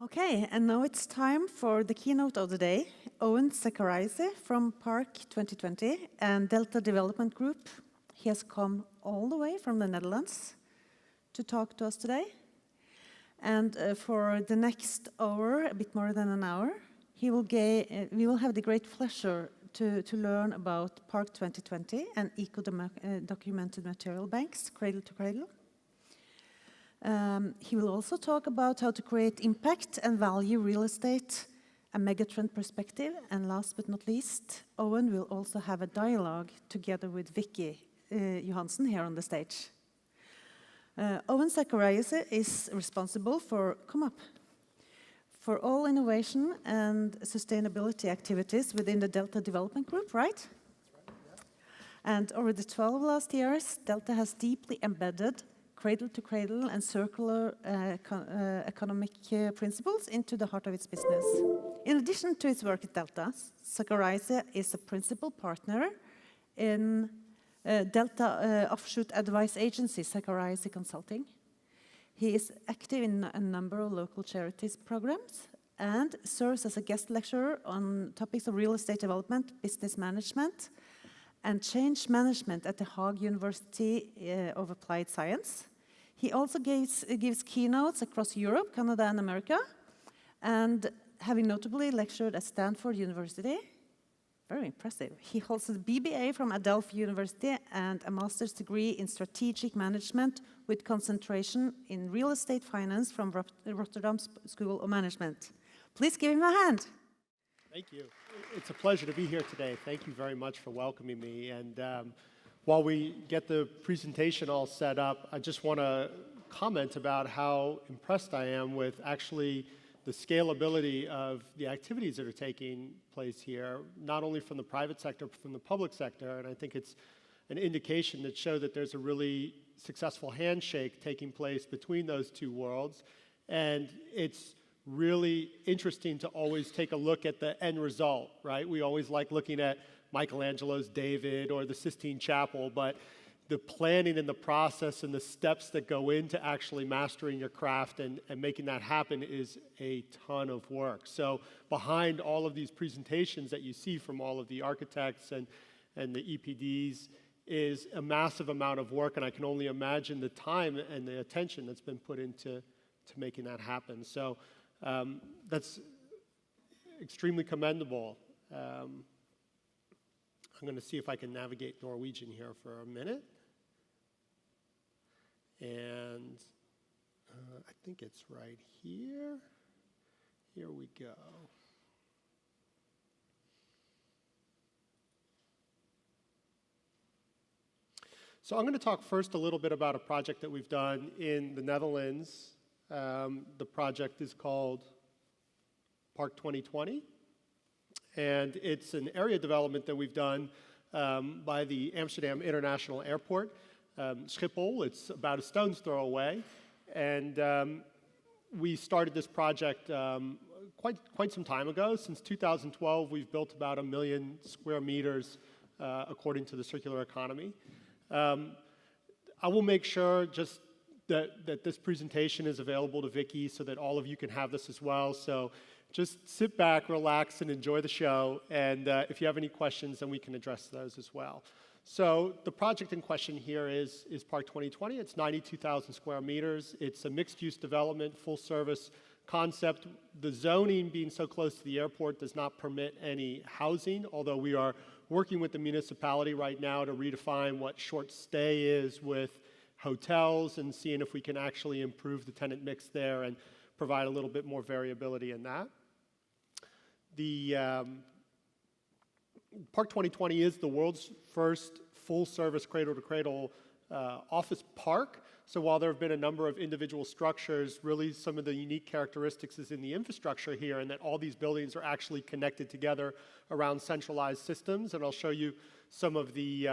Okay, and now it's time for the keynote of the day. Owen Zachariasse from Park 2020 and Delta Development Group. He has come all the way from the Netherlands to talk to us today. And for the next hour, a bit more than an hour, we will have the great pleasure to learn about Park 2020 and eco-documented material banks, cradle to cradle. He will also talk about how to create impact and value real estate, a megatrend perspective, and last but not least, Owen will also have a dialogue together with Vikki Johansen here on the stage. Owen Zachariasse is responsible for, for all innovation and sustainability activities within the Delta Development Group, right? That's right, yeah. And over the 12 last years, Delta has deeply embedded cradle-to-cradle and circular economic principles into the heart of its business. In addition to his work at Delta, Zachariasse is a principal partner in Delta offshoot advice agency, Zachariasse Consulting. He is active in a number of local charities programs and serves as a guest lecturer on topics of real estate development, business management, and change management at the Hague University of Applied Science. He also gives keynotes across Europe, Canada, and America, and having notably lectured at Stanford University. Very impressive. He holds a BBA from Adelphi University and a master's degree in strategic management with concentration in real estate finance from Rotterdam School of Management. Please give him a hand. Thank you. It's a pleasure to be here today. Thank you very much for welcoming me. And while we get the presentation all set up, I just want to comment about how impressed I am with actually the scalability of the activities that are taking place here, not only from the private sector, but from the public sector. And I think it's an indication that shows that there's a really successful handshake taking place between those two worlds. And it's really interesting to always take a look at the end result, right? We always like looking at Michelangelo's David or the Sistine Chapel, but the planning and the process and the steps that go into actually mastering your craft and making that happen is a ton of work. So behind all of these presentations that you see from all of the architects and the EPDs is a massive amount of work, and I can only imagine the time and the attention that's been put into making that happen. So that's extremely commendable. I'm going to see if I can navigate Norwegian here for a minute. And I think it's right here. Here we go. So I'm going to talk first a little bit about a project that we've done in the Netherlands. The project is called Park 2020. And it's an area development that we've done by the Amsterdam International Airport, Schiphol. It's about a stone's throw away. And we started this project quite some time ago. Since 2012, we've built about 1 million square meters according to the circular economy. I will make sure just that this presentation is available to Vikki so that all of you can have this as well. So just sit back, relax, and enjoy the show. And if you have any questions, then we can address those as well. So the project in question here is Park 2020. It's 92,000 square meters. It's a mixed-use development, full-service concept. The zoning being so close to the airport does not permit any housing, although we are working with the municipality right now to redefine what short stay is with hotels and seeing if we can actually improve the tenant mix there and provide a little bit more variability in that. The Park 2020 is the world's first full-service cradle-to-cradle office park. So while there have been a number of individual structures, really some of the unique characteristics is in the infrastructure here, and that all these buildings are actually connected together around centralized systems. And I'll show you some of the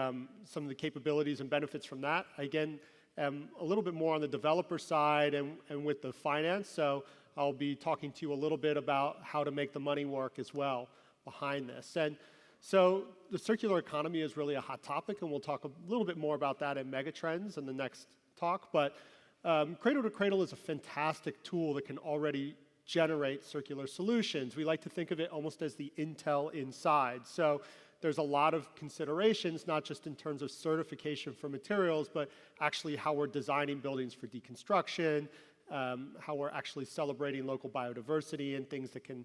capabilities and benefits from that. Again, a little bit more on the developer side and with the finance. So I'll be talking to you a little bit about how to make the money work as well behind this. And so the circular economy is really a hot topic, and we'll talk a little bit more about that in megatrends in the next talk. But cradle to cradle is a fantastic tool that can already generate circular solutions. We like to think of it almost as the Intel inside. So there's a lot of considerations, not just in terms of certification for materials, but actually how we're designing buildings for deconstruction, how we're actually celebrating local biodiversity and things that can,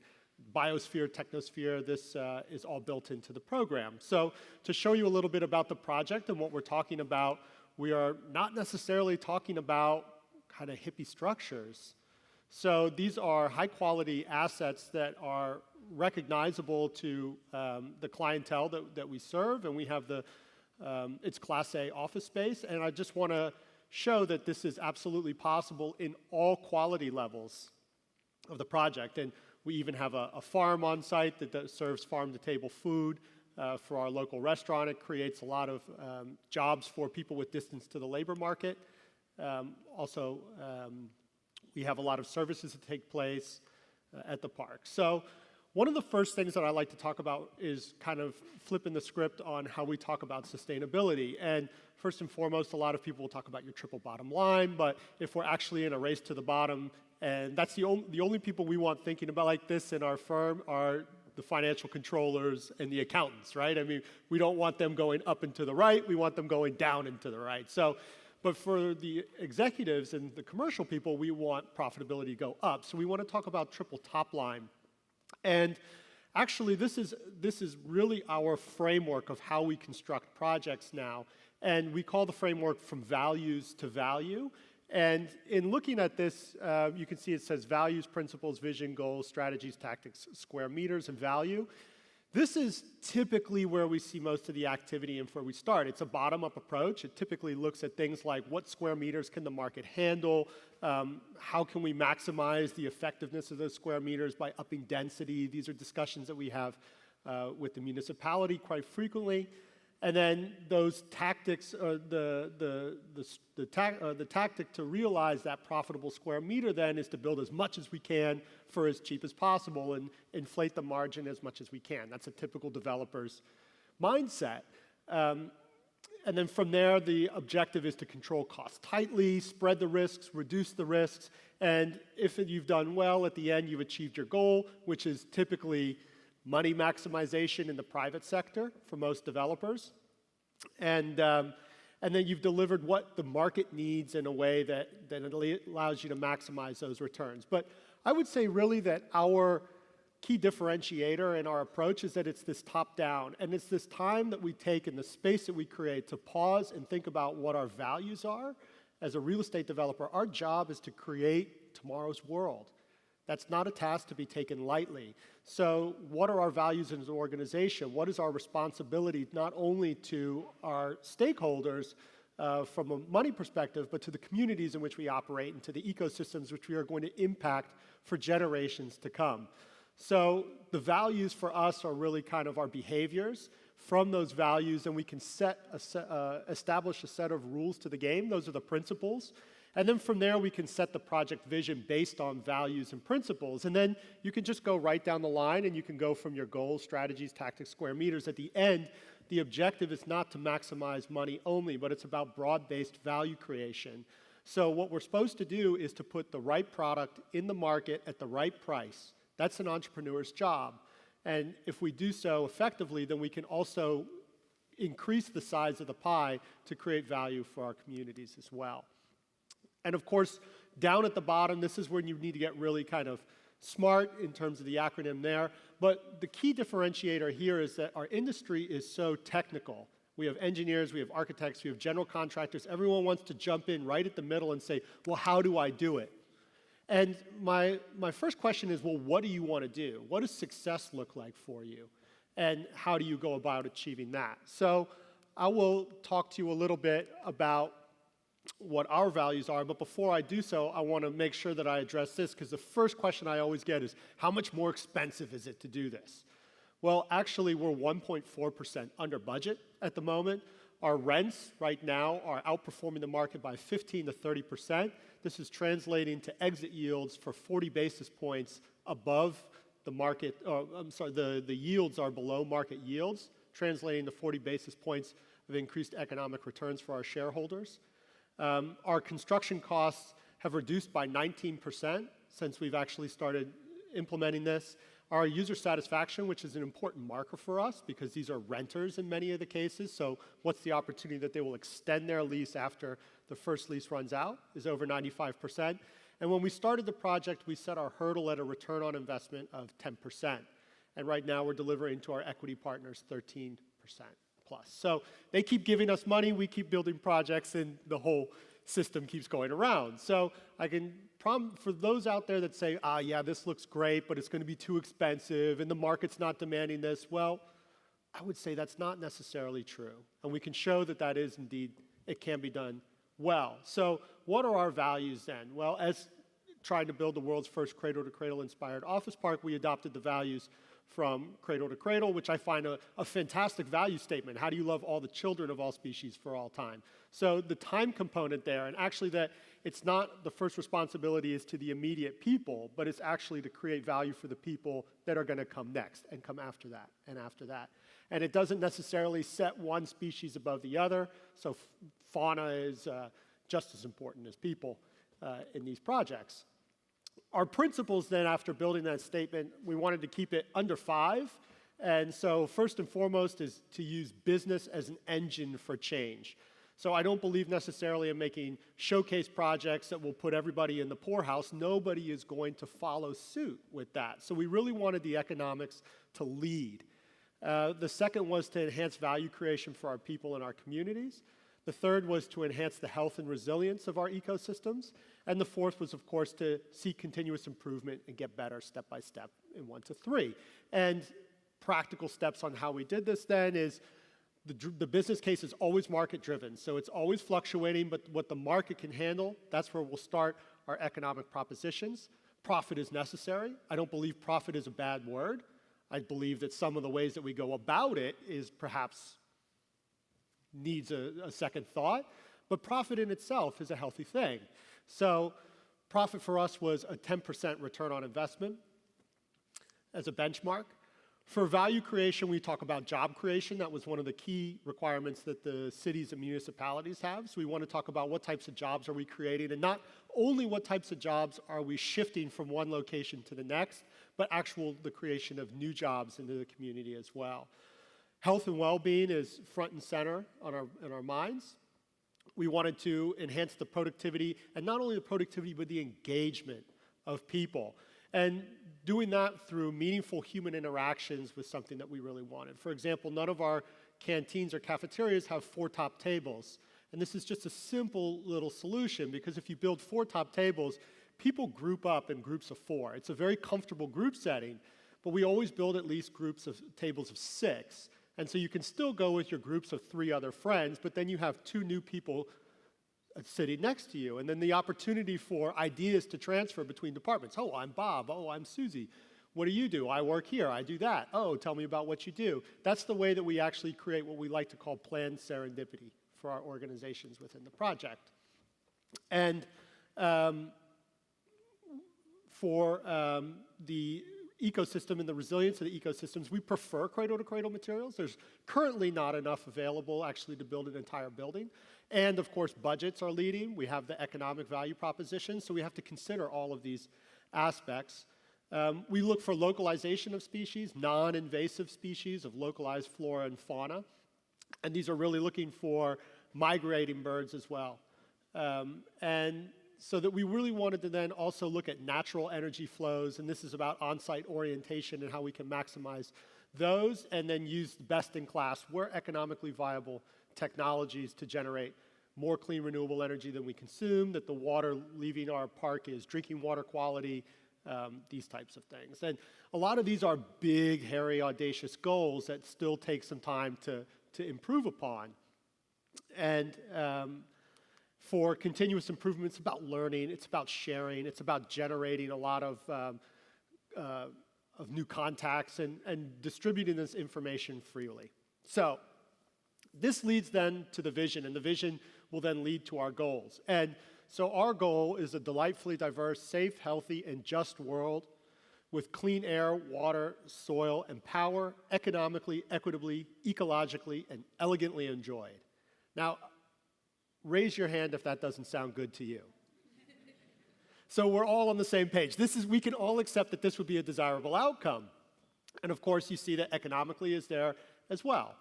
biosphere, technosphere, this is all built into the program. So to show you a little bit about the project and what we're talking about, we are not necessarily talking about kind of hippie structures. So these are high quality assets that are recognizable to the clientele that we serve, and we have it's Class A office space, and I just want to show that this is absolutely possible in all quality levels of the project. And we even have a farm on site that serves farm-to-table food for our local restaurant. It creates a lot of jobs for people with distance to the labor market. Also, we have a lot of services that take place at the park. So one of the first things that I like to talk about is kind of flipping the script on how we talk about sustainability. And first and foremost, a lot of people will talk about your triple bottom line, but if we're actually in a race to the bottom, and that's the only people we want thinking about like this in our firm are the financial controllers and the accountants, right? I mean, we don't want them going up and to the right, we want them going down and to the right. So, but for the executives and the commercial people, we want profitability to go up. So we want to talk about Triple-Top-Lind. And actually, this is really our framework of how we construct projects now. And we call the framework from values to value. And in looking at this, you can see it says values, principles, vision, goals, strategies, tactics, square meters, and value. This is typically where we see most of the activity and where we start. It's a bottom-up approach. It typically looks at things like what square meters can the market handle, how can we maximize the effectiveness of those square meters by upping density. These are discussions that we have with the municipality quite frequently. And then those tactics, the tactic to realize that profitable square meter then is to build as much as we can for as cheap as possible and inflate the margin as much as we can. That's a typical developer's mindset. And then from there, the objective is to control costs tightly, spread the risks, reduce the risks, and if you've done well, at the end you've achieved your goal, which is typically money maximization in the private sector for most developers. And then you've delivered what the market needs in a way that allows you to maximize those returns. But I would say really that our key differentiator in our approach is that it's this top-down, and it's this time that we take in the space that we create to pause and think about what our values are. As a real estate developer, our job is to create tomorrow's world. That's not a task to be taken lightly. So what are our values as an organization? What is our responsibility not only to our stakeholders from a money perspective, but to the communities in which we operate and to the ecosystems which we are going to impact for generations to come? So the values for us are really kind of our behaviors. From those values, and we can establish a set of rules to the game. Those are the principles. And then from there, we can set the project vision based on values and principles. And then you can just go right down the line, and you can go from your goals, strategies, tactics, square meters. At the end, the objective is not to maximize money only, but it's about broad-based value creation. So what we're supposed to do is to put the right product in the market at the right price. That's an entrepreneur's job. And if we do so effectively, then we can also increase the size of the pie to create value for our communities as well. And of course, down at the bottom, this is when you need to get really kind of smart in terms of the acronym there. But the key differentiator here is that our industry is so technical. We have engineers, we have architects, we have general contractors. Everyone wants to jump in right at the middle and say, well, how do I do it? And my first question is, well, what do you want to do? What does success look like for you? And how do you go about achieving that? So I will talk to you a little bit about what our values are, but before I do so, I want to make sure that I address this, because the first question I always get is, how much more expensive is it to do this? Well, actually, we're 1.4% under budget at the moment. Our rents right now are outperforming the market by 15 to 30%. This is translating to exit yields for 40 basis points above the market, the yields are below market yields, translating to 40 basis points of increased economic returns for our shareholders. Our construction costs have reduced by 19% since we've actually started implementing this. Our user satisfaction, which is an important marker for us because these are renters in many of the cases, so what's the opportunity that they will extend their lease after the first lease runs out, is over 95%. And when we started the project, we set our hurdle at a return on investment of 10%. And right now we're delivering to our equity partners 13% plus. So they keep giving us money, we keep building projects, and the whole system keeps going around. So I can for those out there that say, yeah, this looks great, but it's going to be too expensive, and the market's not demanding this, well, I would say that's not necessarily true. And we can show that that is indeed, it can be done well. So what are our values then? Well, as trying to build the world's first cradle-to-cradle inspired office park, we adopted the values from Cradle to Cradle, which I find a fantastic value statement. How do you love all the children of all species for all time? So the time component there, and actually that it's not the first responsibility is to the immediate people, but it's actually to create value for the people that are going to come next and come after that and after that. And it doesn't necessarily set one species above the other, so fauna is just as important as people in these projects. Our principles then, after building that statement, we wanted to keep it under 5. And so first and foremost is to use business as an engine for change. So I don't believe necessarily in making showcase projects that will put everybody in the poorhouse. Nobody is going to follow suit with that. So we really wanted the economics to lead. The second was to enhance value creation for our people and our communities. The third was to enhance the health and resilience of our ecosystems. And the fourth was, of course, to seek continuous improvement and get better step by step in 1 to 3. And practical steps on how we did this then is the business case is always market driven. So it's always fluctuating, but what the market can handle, that's where we'll start our economic propositions. Profit is necessary. I don't believe profit is a bad word. I believe that some of the ways that we go about it is perhaps needs a second thought, but profit in itself is a healthy thing. So profit for us was a 10% return on investment as a benchmark. For value creation, we talk about job creation. That was one of the key requirements that the cities and municipalities have. So we want to talk about what types of jobs are we creating, and not only what types of jobs are we shifting from one location to the next, but the creation of new jobs into the community as well. Health and well-being is front and center in our minds. We wanted to enhance the productivity, and not only the productivity, but the engagement of people. And doing that through meaningful human interactions was something that we really wanted. For example, none of our canteens or cafeterias have 4 top tables. And this is just a simple little solution, because if you build 4 top tables, people group up in groups of 4. It's a very comfortable group setting, but we always build at least groups of tables of 6. And so you can still go with your groups of 3 other friends, but then you have 2 new people sitting next to you. And then the opportunity for ideas to transfer between departments. Oh, I'm Bob. Oh, I'm Susie. What do you do? I work here. I do that. Oh, tell me about what you do. That's the way that we actually create what we like to call planned serendipity for our organizations within the project. And for the ecosystem and the resilience of the ecosystems, we prefer cradle-to-cradle materials. There's currently not enough available actually to build an entire building. And of course, budgets are leading. We have the economic value proposition, so we have to consider all of these aspects. We look for localization of species, non-invasive species of localized flora and fauna. And these are really looking for migrating birds as well. And so that we really wanted to then also look at natural energy flows, and this is about on-site orientation and how we can maximize those, and then use best-in-class, where economically viable technologies to generate more clean renewable energy than we consume, that the water leaving our park is drinking water quality, these types of things. And a lot of these are big, hairy, audacious goals that still take some time to improve upon. And for continuous improvement, it's about learning, it's about sharing, it's about generating a lot of new contacts and distributing this information freely. So this leads then to the vision, and the vision will then lead to our goals. And so our goal is a delightfully diverse, safe, healthy, and just world with clean air, water, soil, and power, economically, equitably, ecologically, and elegantly enjoyed. Now, raise your hand if that doesn't sound good to you. So we're all on the same page. We can all accept that this would be a desirable outcome. And of course, you see that economically is there as well.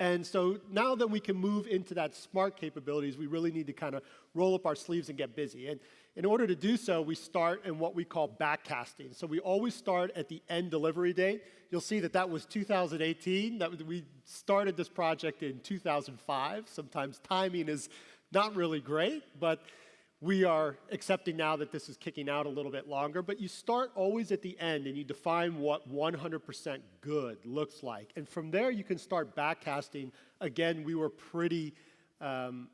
And so now that we can move into that smart capabilities, we really need to kind of roll up our sleeves and get busy. And in order to do so, we start in what we call backcasting. So we always start at the end delivery date. You'll see that that was 2018. We started this project in 2005. Sometimes timing is not really great, but we are accepting now that this is kicking out a little bit longer. But you start always at the end and you define what 100% good looks like. And from there, you can start backcasting. Again, we were pretty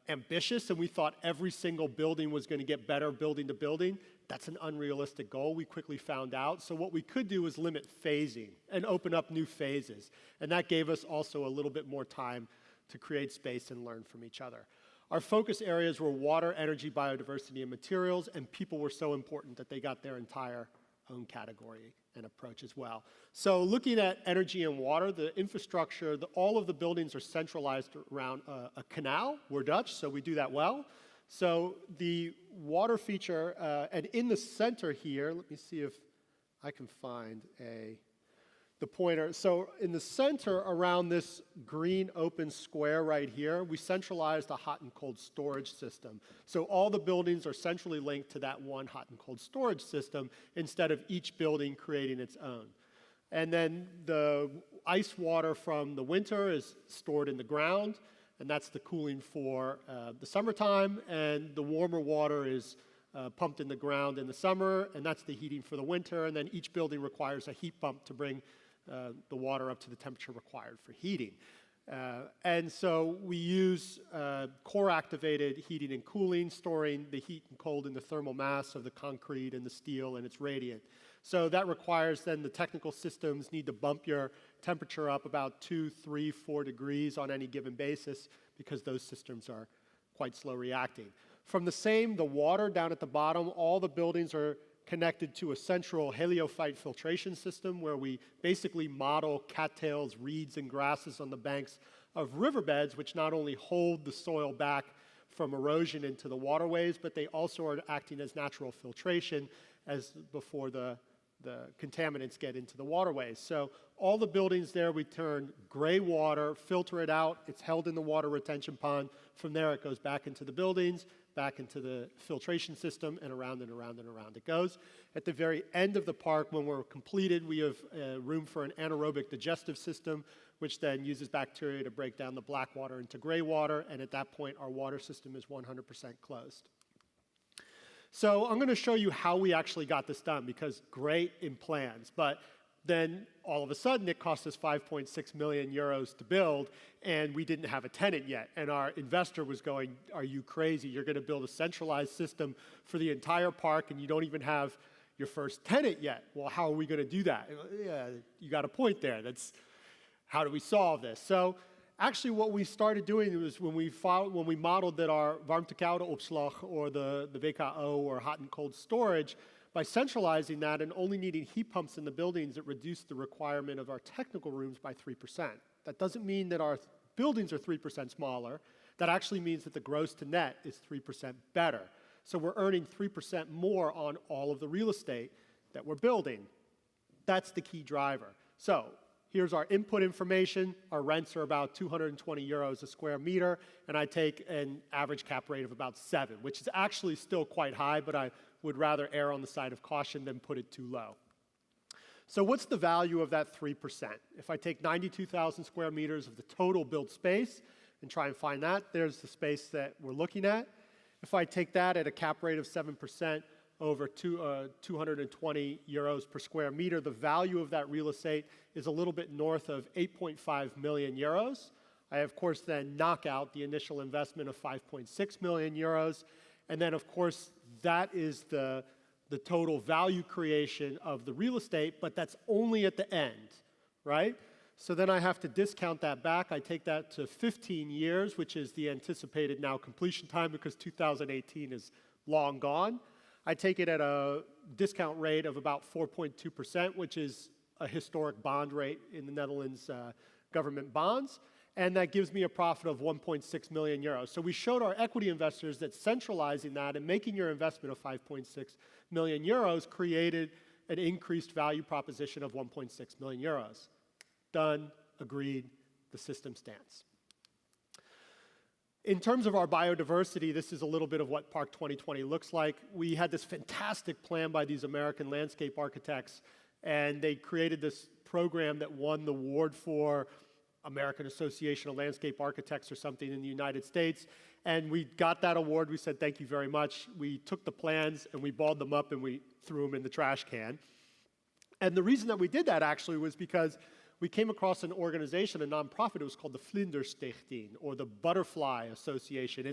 ambitious, and we thought every single building was going to get better building to building. That's an unrealistic goal, we quickly found out. So what we could do was limit phasing and open up new phases. And that gave us also a little bit more time to create space and learn from each other. Our focus areas were water, energy, biodiversity, and materials, and people were so important that they got their entire own category and approach as well. So looking at energy and water, the infrastructure, all of the buildings are centralized around a canal. We're Dutch, so we do that well. So the water feature, and in the center here, let me see if I can find the pointer. So in the center around this green open square right here, we centralized a hot and cold storage system. So all the buildings are centrally linked to that one hot and cold storage system instead of each building creating its own. And then the ice water from the winter is stored in the ground, and that's the cooling for the summertime, and the warmer water is pumped in the ground in the summer, and that's the heating for the winter, and then each building requires a heat pump to bring the water up to the temperature required for heating. And so we use core-activated heating and cooling, storing the heat and cold in the thermal mass of the concrete and the steel, and it's radiant. So that requires then the technical systems need to bump your temperature up about 2, 3, 4 degrees on any given basis because those systems are quite slow reacting. From the water down at the bottom, all the buildings are connected to a central heliophyte filtration system where we basically model cattails, reeds, and grasses on the banks of riverbeds, which not only hold the soil back from erosion into the waterways, but they also are acting as natural filtration as before the contaminants get into the waterways. So all the buildings there, we turn gray water, filter it out, it's held in the water retention pond. From there, it goes back into the buildings, back into the filtration system, and around and around and around it goes. At the very end of the park, when we're completed, we have room for an anaerobic digestive system, which then uses bacteria to break down the black water into gray water, and at that point, our water system is 100% closed. So I'm going to show you how we actually got this done, because great in plans, but then all of a sudden it cost us 5.6 million euros to build, and we didn't have a tenant yet. And our investor was going, "Are you crazy? You're going to build a centralized system for the entire park, and you don't even have your first tenant yet. Well, how are we going to do that?" Yeah, you got a point there. How do we solve this? So actually, what we started doing was when we modeled that our warmte-koude opslag, or the WKO, or hot and cold storage, by centralizing that and only needing heat pumps in the buildings, it reduced the requirement of our technical rooms by 3%. That doesn't mean that our buildings are 3% smaller. That actually means that the gross to net is 3% better. So we're earning 3% more on all of the real estate that we're building. That's the key driver. So here's our input information. Our rents are about 220 euros a square meter, and I take an average cap rate of about 7, which is actually still quite high, but I would rather err on the side of caution than put it too low. So what's the value of that 3%? If I take 92,000 square meters of the total built space and try and find that, there's the space that we're looking at. If I take that at a cap rate of 7% over 220 euros per square meter, the value of that real estate is a little bit north of 8.5 million euros. I, of course, then knock out the initial investment of 5.6 million euros. And then, of course, that is the total value creation of the real estate, but that's only at the end, right? So then I have to discount that back. I take that to 15 years, which is the anticipated now completion time, because 2018 is long gone. I take it at a discount rate of about 4.2%, which is a historic bond rate in the Netherlands government bonds. and that gives me a profit of 1.6 million euros. So we showed our equity investors that centralizing that and making your investment of 5.6 million euros created an increased value proposition of 1.6 million euros. Done, agreed, the system stands. In terms of our biodiversity, this is a little bit of what Park 2020 looks like. We had this fantastic plan by these American landscape architects, and they created this program that won the award for American Association of Landscape Architects or something in the United States. And we got that award. We said, thank you very much. We took the plans and we balled them up and we threw them in the trash can. And the reason that we did that actually was because we came across an organization, a nonprofit. It was called the Vlinderstichting, or the Butterfly Association.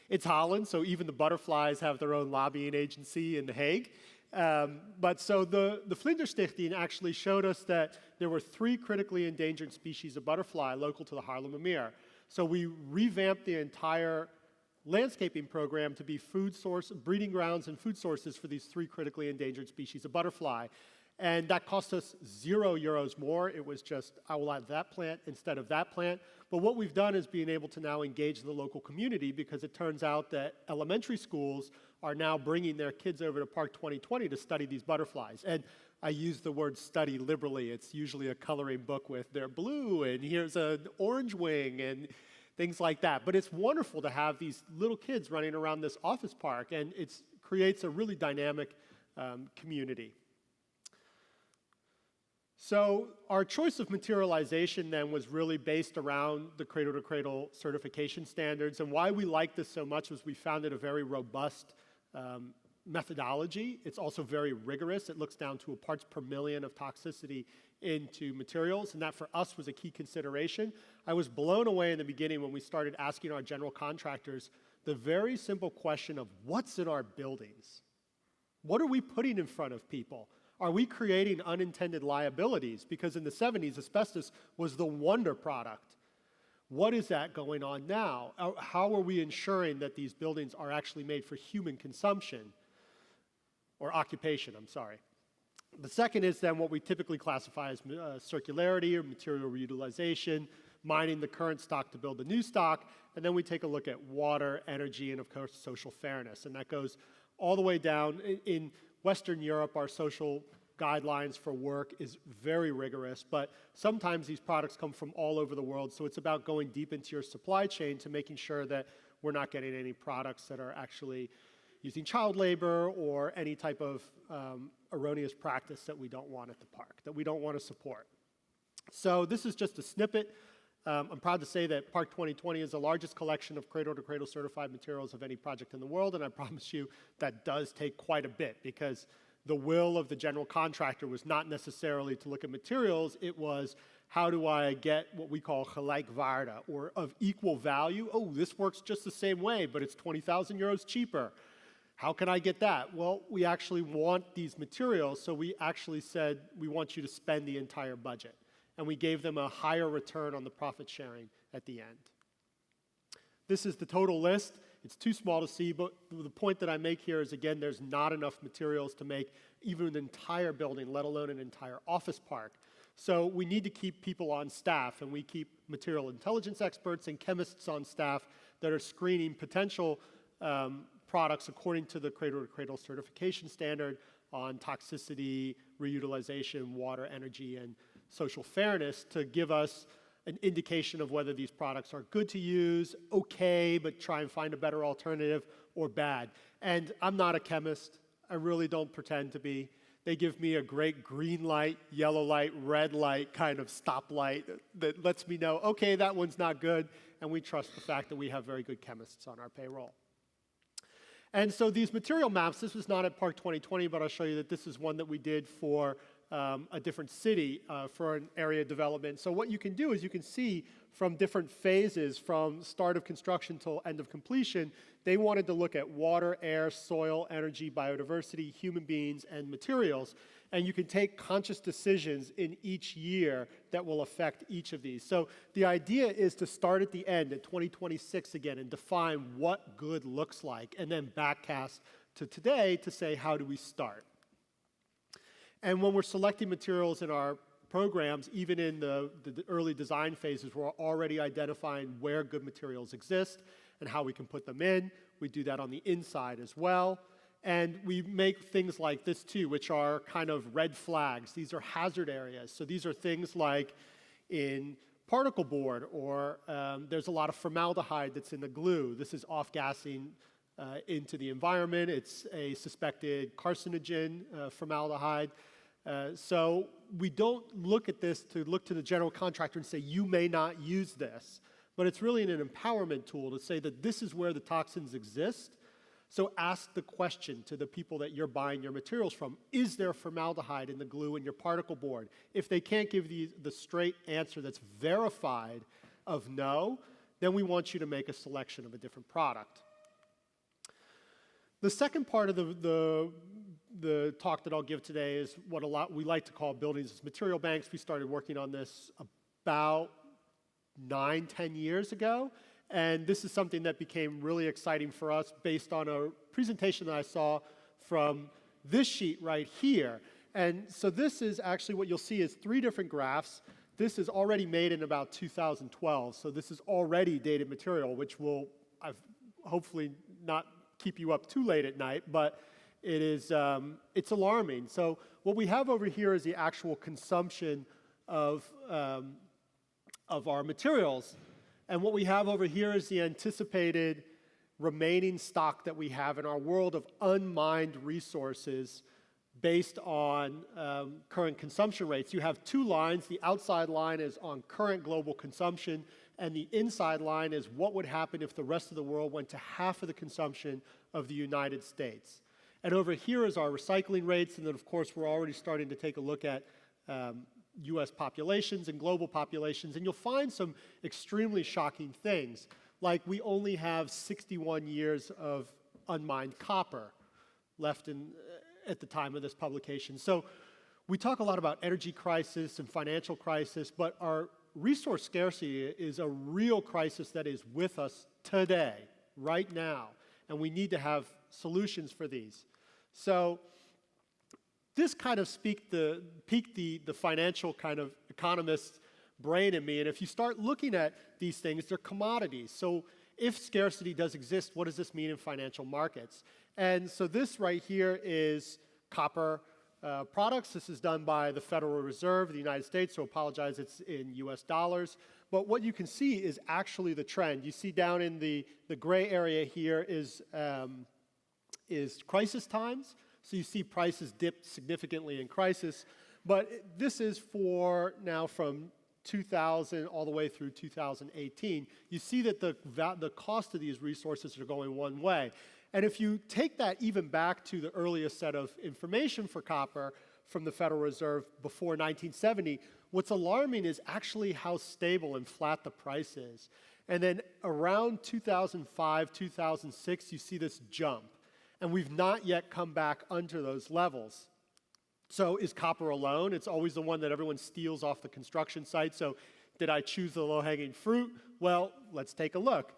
It's Holland, so even the butterflies have their own lobbying agency in The Hague. But so the Vlinderstichting actually showed us that there were 3 critically endangered species of butterfly local to the Haarlemmermeer. So we revamped the entire landscaping program to be breeding grounds and food sources for these 3 critically endangered species of butterfly. And that cost us €0 more. It was just, I will add that plant instead of that plant. But what we've done is being able to now engage the local community, because it turns out that elementary schools are now bringing their kids over to Park 2020 to study these butterflies. And I use the word study liberally. It's usually a coloring book with they're blue and here's an orange wing and things like that. But it's wonderful to have these little kids running around this office park, and it creates a really dynamic community. So our choice of materialization then was really based around the cradle-to-cradle certification standards, and why we liked this so much was we found it a very robust methodology. It's also very rigorous. It looks down to a parts per million of toxicity into materials, and that for us was a key consideration. I was blown away in the beginning when we started asking our general contractors the very simple question of what's in our buildings? What are we putting in front of people? Are we creating unintended liabilities? Because in the 70s, asbestos was the wonder product. What is that going on now? How are we ensuring that these buildings are actually made for human consumption? Or occupation, I'm sorry. The second is then what we typically classify as circularity or material reutilization, mining the current stock to build the new stock, and then we take a look at water, energy, and of course social fairness. And that goes all the way down. In Western Europe, our social guidelines for work is very rigorous, but sometimes these products come from all over the world, so it's about going deep into your supply chain to making sure that we're not getting any products that are actually using child labor or any type of erroneous practice that we don't want at the park, that we don't want to support. So this is just a snippet. I'm proud to say that Park 2020 is the largest collection of cradle-to-cradle certified materials of any project in the world, and I promise you that does take quite a bit, because the will of the general contractor was not necessarily to look at materials. It was, how do I get what we call gelijkwaarde, or of equal value? Oh, this works just the same way, but it's 20,000 euros cheaper. How can I get that? Well, we actually want these materials, so we actually said, we want you to spend the entire budget. And we gave them a higher return on the profit sharing at the end. This is the total list. It's too small to see, but the point that I make here is, again, there's not enough materials to make even an entire building, let alone an entire office park. So we need to keep people on staff, and we keep material intelligence experts and chemists on staff that are screening potential products according to the cradle-to-cradle certification standard on toxicity, reutilization, water, energy, and social fairness, to give us an indication of whether these products are good to use, okay, but try and find a better alternative, or bad. And I'm not a chemist. I really don't pretend to be. They give me a great green light, yellow light, red light kind of stoplight that lets me know, okay, that one's not good, and we trust the fact that we have very good chemists on our payroll. And so these material maps, this was not at Park 2020, but I'll show you that this is one that we did for a different city for an area development. So what you can do is you can see from different phases, from start of construction till end of completion, they wanted to look at water, air, soil, energy, biodiversity, human beings, and materials. And you can take conscious decisions in each year that will affect each of these. So the idea is to start at the end, at 2026 again, and define what good looks like, and then backcast to today to say, how do we start? And when we're selecting materials in our programs, even in the early design phases, we're already identifying where good materials exist and how we can put them in. We do that on the inside as well. And we make things like this too, which are kind of red flags. These are hazard areas. So these are things like in particle board, or there's a lot of formaldehyde that's in the glue. This is off-gassing into the environment. It's a suspected carcinogen, formaldehyde. So we don't look at this to look to the general contractor and say, you may not use this. But it's really an empowerment tool to say that this is where the toxins exist. So ask the question to the people that you're buying your materials from. Is there formaldehyde in the glue in your particle board? If they can't give the straight answer that's verified of no, then we want you to make a selection of a different product. The second part of the talk that I'll give today is what we like to call buildings as material banks. We started working on this about 9-10 years ago. And this is something that became really exciting for us based on a presentation that I saw from this sheet right here. And so this is actually what you'll see is 3 different graphs. This is already made in about 2012. So this is already dated material, which will hopefully not keep you up too late at night, but it is, it's alarming. So what we have over here is the actual consumption of our materials. And what we have over here is the anticipated remaining stock that we have in our world of unmined resources based on current consumption rates. You have 2 lines. The outside line is on current global consumption, and the inside line is what would happen if the rest of the world went to half of the consumption of the United States. And over here is our recycling rates, and then of course we're already starting to take a look at US populations and global populations, and you'll find some extremely shocking things, like we only have 61 years of unmined copper left at the time of this publication. So we talk a lot about energy crisis and financial crisis, but our resource scarcity is a real crisis that is with us today, right now, and we need to have solutions for these. So this kind of piqued the financial kind of economist's brain in me, and if you start looking at these things, they're commodities. So if scarcity does exist, what does this mean in financial markets? And so this right here is copper products. This is done by the Federal Reserve of the United States, so apologize, it's in US dollars. But what you can see is actually the trend. You see down in the gray area here is crisis times. So you see prices dip significantly in crisis, but this is for now from 2000 all the way through 2018. You see that the cost of these resources are going one way. And if you take that even back to the earliest set of information for copper from the Federal Reserve before 1970, what's alarming is actually how stable and flat the price is. And then around 2005, 2006, you see this jump. And we've not yet come back under those levels. So is copper alone? It's always the one that everyone steals off the construction site. So did I choose the low-hanging fruit? Well, let's take a look.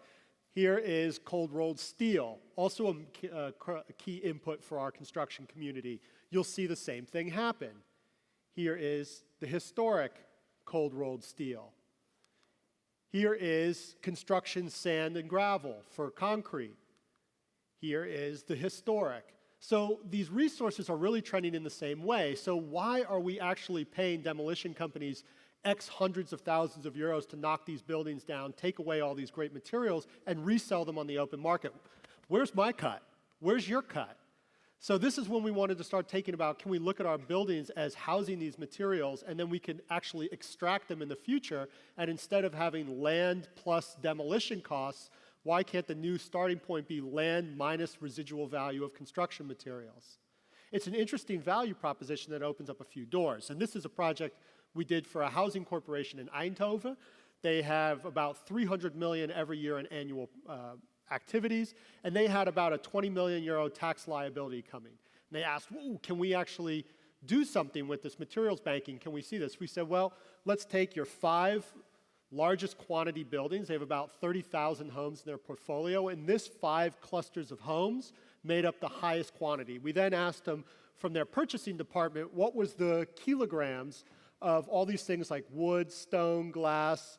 Here is cold-rolled steel, also a key input for our construction community. You'll see the same thing happen. Here is the historic cold-rolled steel. Here is construction sand and gravel for concrete. Here is the historic. So these resources are really trending in the same way. So why are we actually paying demolition companies X hundreds of thousands of euros to knock these buildings down, take away all these great materials, and resell them on the open market? Where's my cut? Where's your cut? So this is when we wanted to start taking about, can we look at our buildings as housing these materials, and then we can actually extract them in the future, and instead of having land plus demolition costs, why can't the new starting point be land minus residual value of construction materials? It's an interesting value proposition that opens up a few doors. And this is a project we did for a housing corporation in Eindhoven. They have about 300 million every year in annual activities, and they had about a 20 million euro tax liability coming. And they asked, can we actually do something with this materials banking? Can we see this? We said, well, let's take your 5 largest quantity buildings. They have about 30,000 homes in their portfolio, and this 5 clusters of homes made up the highest quantity. We then asked them from their purchasing department, what was the kilograms of all these things like wood, stone, glass,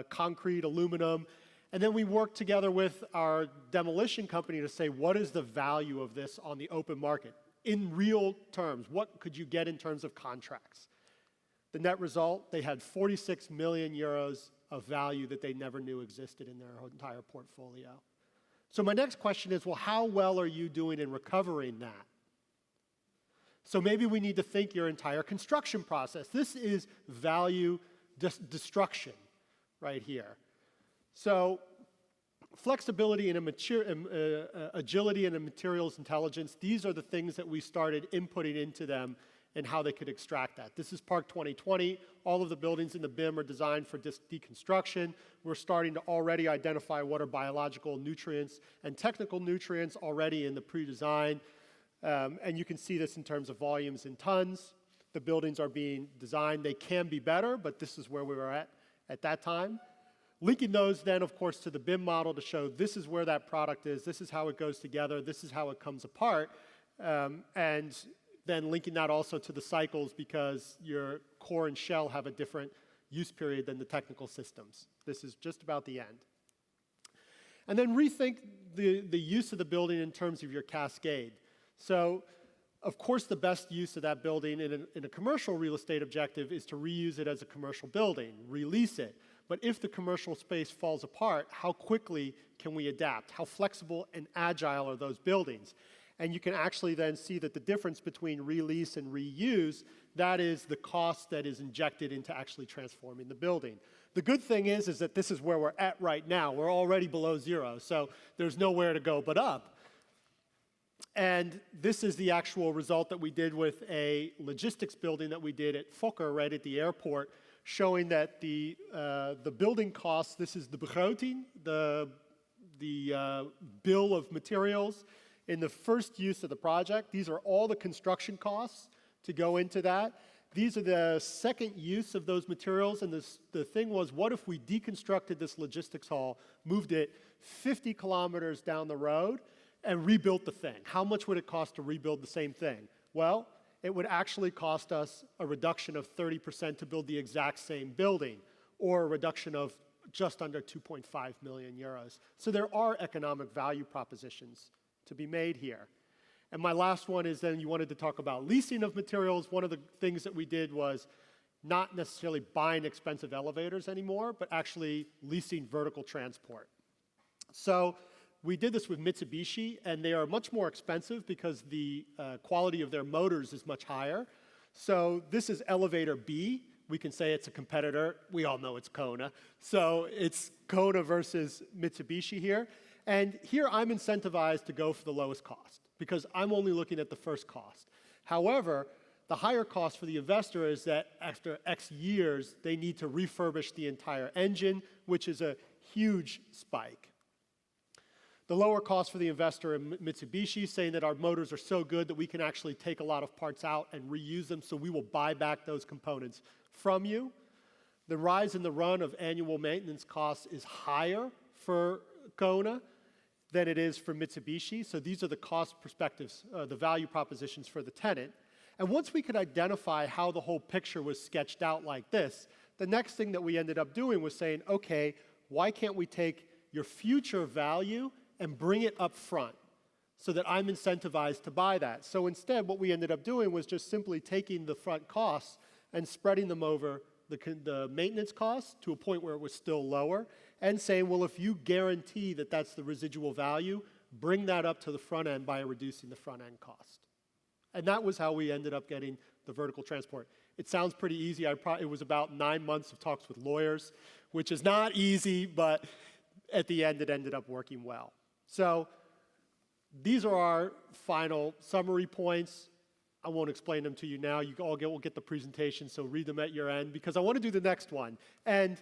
concrete, aluminum. And then we worked together with our demolition company to say, what is the value of this on the open market? In real terms, what could you get in terms of contracts? The net result, they had 46 million euros of value that they never knew existed in their entire portfolio. So my next question is, well, how well are you doing in recovering that? So maybe we need to think your entire construction process. This is value destruction right here. So flexibility and agility and materials intelligence, these are the things that we started inputting into them and how they could extract that. This is Park 2020. All of the buildings in the BIM are designed for deconstruction. We're starting to already identify what are biological nutrients and technical nutrients already in the pre-design. And you can see this in terms of volumes in tons. The buildings are being designed. They can be better, but this is where we were at that time. Linking those then, of course, to the BIM model to show this is where that product is, this is how it goes together, this is how it comes apart, and then linking that also to the cycles because your core and shell have a different use period than the technical systems. This is just about the end. And then rethink the use of the building in terms of your cascade. So, of course, the best use of that building in a commercial real estate objective is to reuse it as a commercial building, release it. But if the commercial space falls apart, how quickly can we adapt? How flexible and agile are those buildings? And you can actually then see that the difference between release and reuse, that is the cost that is injected into actually transforming the building. The good thing is that this is where we're at right now. We're already below zero, so there's nowhere to go but up. And this is the actual result that we did with a logistics building that we did at Fokker, right at the airport, showing that the building costs, this is the begroting, the bill of materials in the first use of the project. These are all the construction costs to go into that. These are the second use of those materials, and the thing was, what if we deconstructed this logistics hall, moved it 50 kilometers down the road, and rebuilt the thing? How much would it cost to rebuild the same thing? Well, it would actually cost us a reduction of 30% to build the exact same building, or a reduction of just under 2.5 million euros. So there are economic value propositions to be made here. And my last one is then you wanted to talk about leasing of materials. One of the things that we did was not necessarily buying expensive elevators anymore, but actually leasing vertical transport. So we did this with Mitsubishi, and they are much more expensive because the quality of their motors is much higher. So this is elevator B. We can say it's a competitor. We all know it's Kona. So it's Kona versus Mitsubishi here. And here I'm incentivized to go for the lowest cost because I'm only looking at the first cost. However, the higher cost for the investor is that after X years, they need to refurbish the entire engine, which is a huge spike. The lower cost for the investor in Mitsubishi, saying that our motors are so good that we can actually take a lot of parts out and reuse them, so we will buy back those components from you. The rise in the run of annual maintenance costs is higher for Kona than it is for Mitsubishi. So these are the cost perspectives, the value propositions for the tenant. And once we could identify how the whole picture was sketched out like this, the next thing that we ended up doing was saying, okay, why can't we take your future value and bring it up front so that I'm incentivized to buy that? So instead, what we ended up doing was just simply taking the front costs and spreading them over the maintenance costs to a point where it was still lower, and saying, well, if you guarantee that that's the residual value, bring that up to the front end by reducing the front end cost. And that was how we ended up getting the vertical transport. It sounds pretty easy. It was about 9 months of talks with lawyers, which is not easy, but at the end it ended up working well. So these are our final summary points. I won't explain them to you now. You all will get the presentation, so read them at your end, because I want to do the next one. And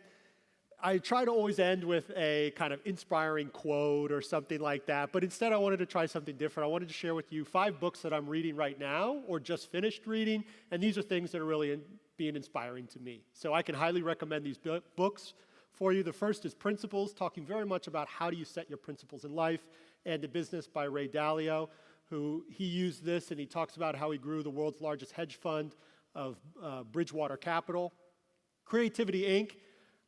I try to always end with a kind of inspiring quote or something like that, but instead I wanted to try something different. I wanted to share with you 5 books that I'm reading right now or just finished reading, and these are things that are really being inspiring to me. So I can highly recommend these books for you. The first is Principles, talking very much about how do you set your principles in life and in business, by Ray Dalio, who he used this and he talks about how he grew the world's largest hedge fund Bridgewater Capital. Creativity Inc.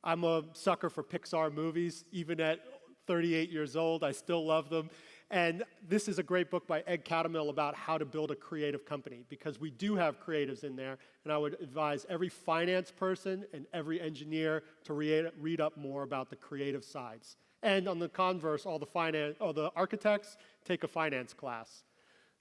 I'm a sucker for Pixar movies. Even at 38 years old, I still love them. And this is a great book by Ed Catmull about how to build a creative company, because we do have creatives in there, and I would advise every finance person and every engineer to read up more about the creative sides. And on the converse, all the architects take a finance class.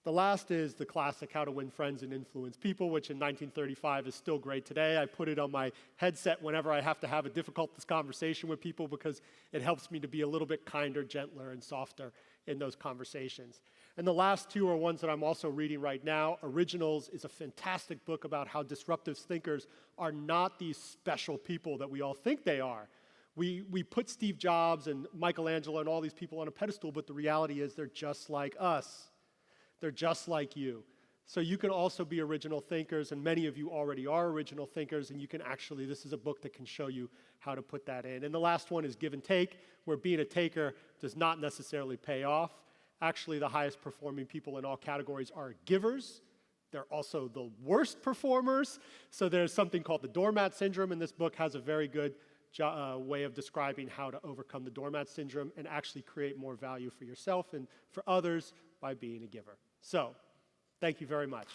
The last is the classic How to Win Friends and Influence People, which in 1935 is still great today. I put it on my headset whenever I have to have a difficult conversation with people because it helps me to be a little bit kinder, gentler, and softer in those conversations. And the last two are ones that I'm also reading right now. Originals is a fantastic book about how disruptive thinkers are not these special people that we all think they are. We put Steve Jobs and Michelangelo and all these people on a pedestal, but the reality is they're just like us. They're just like you. So you can also be original thinkers, and many of you already are original thinkers, and you can actually, this is a book that can show you how to put that in. And the last one is Give and Take, where being a taker does not necessarily pay off. Actually, the highest performing people in all categories are givers. They're also the worst performers. So there's something called the doormat syndrome, and this book has a very good way of describing how to overcome the doormat syndrome and actually create more value for yourself and for others by being a giver. So, thank you very much.